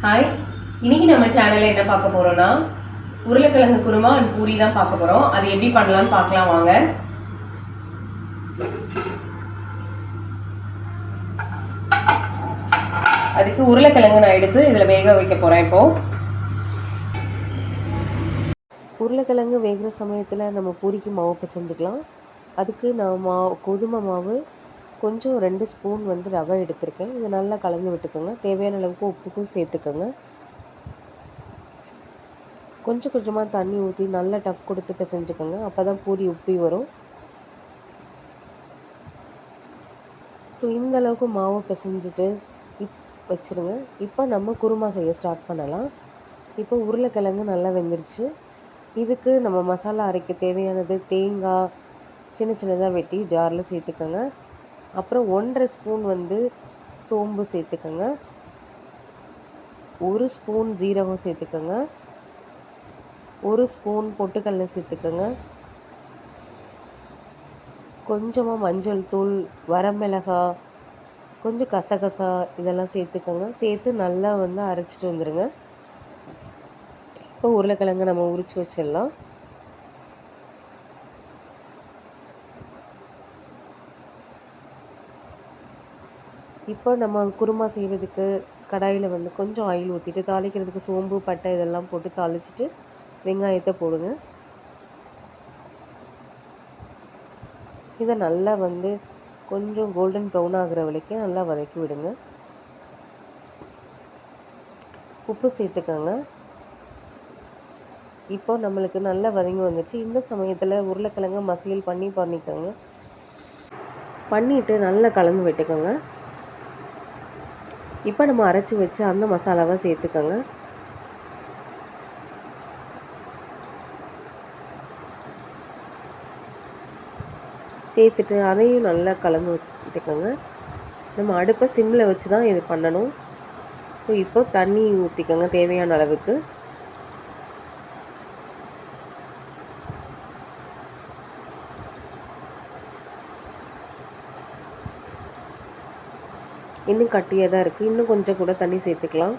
Hi, இன்னைக்கு நம்ம சேனல்ல என்ன பார்க்க போறோம்னா உருளைக்கிழங்கு குருமா அண்ட் பூரி தான் பார்க்க போறோம். அது எப்படி பண்ணலாம்னு பார்க்கலாம் வாங்க. அதுக்கு உருளைக்கிழங்கு நான் எடுத்து இதில் வேக வைக்க போறேன். இப்போ உருளைக்கிழங்கு வேகிற சமயத்தில் நம்ம பூரிக்கு மாவு பிசைஞ்சுக்கலாம். அதுக்கு நான் கோதுமை மாவு கொஞ்சம் 2 ஸ்பூன் ரவை எடுத்திருக்கேன். இதை நல்லா கலந்து விட்டுக்கோங்க. தேவையான அளவுக்கு உப்புக்கும் சேர்த்துக்கோங்க. கொஞ்சம் கொஞ்சமாக தண்ணி ஊற்றி நல்லா டஃப் கொடுத்து பிசைஞ்சுக்கோங்க. அப்போ தான் பூரி உப்பி வரும். ஸோ இந்த அளவுக்கு மாவு பிசைஞ்சிட்டு வச்சுருங்க. இப்போ நம்ம குருமா செய்ய ஸ்டார்ட் பண்ணலாம். இப்போ உருளைக்கிழங்கு நல்லா வெந்துருச்சு. இதுக்கு நம்ம மசாலா அரைக்க தேவையானது தேங்காய் சின்ன சின்னதாக வெட்டி ஜாரில் சேர்த்துக்கோங்க. அப்புறம் 1.5 ஸ்பூன் சோம்பு சேர்த்துக்கோங்க. 1 ஸ்பூன் ஜீரகம் சேர்த்துக்கோங்க. 1 ஸ்பூன் பொட்டுக்கடலை சேர்த்துக்கோங்க. கொஞ்சமாக மஞ்சள் தூள், வரமிளகாய், கொஞ்சம் கசகசா இதெல்லாம் சேர்த்துக்கோங்க. சேர்த்து நல்லா அரைச்சிட்டு வந்துடுங்க. இப்போ உருளைக்கிழங்கு நம்ம உரித்து வச்சிடலாம். இப்போ நம்ம குருமா செய்கிறதுக்கு கடாயில் கொஞ்சம் ஆயில் ஊற்றிட்டு தாளிக்கிறதுக்கு சோம்பு பட்டை இதெல்லாம் போட்டு தாளிச்சிட்டு வெங்காயத்தை போடுங்க. இதை நல்லா கொஞ்சம் கோல்டன் ப்ரௌன் ஆகிற வரைக்கும் நல்லா வதக்கி விடுங்க. உப்பு சேர்த்துக்கோங்க. இப்போ நம்மளுக்கு நல்லா வதங்கி வந்துடுச்சு. இந்த சமயத்தில் உருளைக்கிழங்கு மசியல் பண்ணிக்கோங்க. பண்ணிவிட்டு நல்லா கலந்து விட்டுக்கோங்க. இப்போ நம்ம அரைச்சி வச்சு அந்த மசாலாவை சேர்த்துக்கோங்க. சேர்த்துட்டு அதையும் நல்லா கலந்து விட்டுக்கோங்க. நம்ம அடுப்பை சிம்மில் வச்சு தான் இது பண்ணணும். இப்போ தண்ணி ஊற்றிக்கோங்க தேவையான அளவுக்கு. இன்னும் கட்டியாக தான் இருக்குது. இன்னும் கொஞ்சம் கூட தண்ணி சேர்த்துக்கலாம்.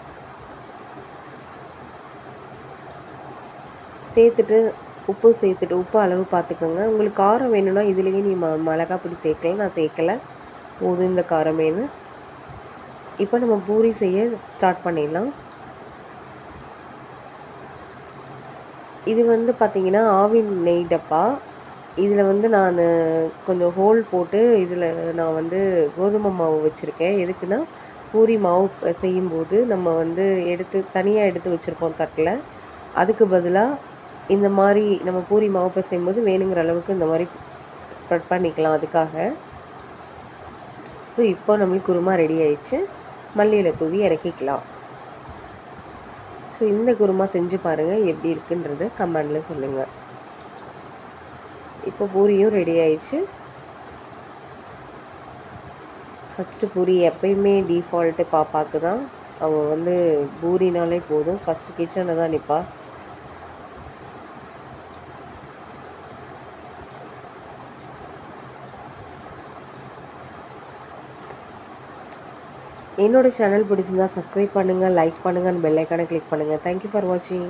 சேர்த்துட்டு உப்பு அளவு பார்த்துக்கோங்க. உங்களுக்கு காரம் வேணும்னா இதுலேயே நீ மிளகாய் பொடி சேர்க்கலாம். நான் சேர்க்கலை, போதும் இந்த காரம் வேணும். இப்போ நம்ம பூரி செய்ய ஸ்டார்ட் பண்ணிடலாம். இது பார்த்திங்கன்னா ஆவின் நெய் டப்பா. இதில் நான் கொஞ்சம் ஹோல் போட்டு இதில் நான் கோதுமை மாவு வச்சுருக்கேன். எதுக்குன்னா பூரி மாவு செய்யும்போது நம்ம தனியாக எடுத்து வச்சுருப்போம் தட்டில். அதுக்கு பதிலாக இந்த மாதிரி நம்ம பூரி மாவு செய்யும்போது வேணுங்கிற அளவுக்கு இந்த மாதிரி ஸ்ப்ரெட் பண்ணிக்கலாம், அதுக்காக. ஸோ இப்போ நம்மளுக்கு குருமா ரெடி ஆயிடுச்சு. மல்லியில் தூவி இறக்கிக்கலாம். ஸோ இந்த குருமா செஞ்சு பாருங்கள், எப்படி இருக்குன்றது கமெண்டில் சொல்லுங்கள். இப்போ பூரியும் ரெடி ஆயிடுச்சு. ஃபஸ்ட்டு பூரி எப்பயுமே டிஃபால்ட்டு பாப்பாவுக்கு தான். அவள் பூரினாலே போதும் ஃபஸ்ட்டு கிச்சனில் தான் நிற்பா. என்னோடய சேனல் பிடிச்சிருந்தா சப்ஸ்கிரைப் பண்ணுங்கள், லைக் பண்ணுங்கள், பெல் ஐக்கானை கிளிக் பண்ணுங்கள். தேங்க்யூ ஃபார் வாட்சிங்.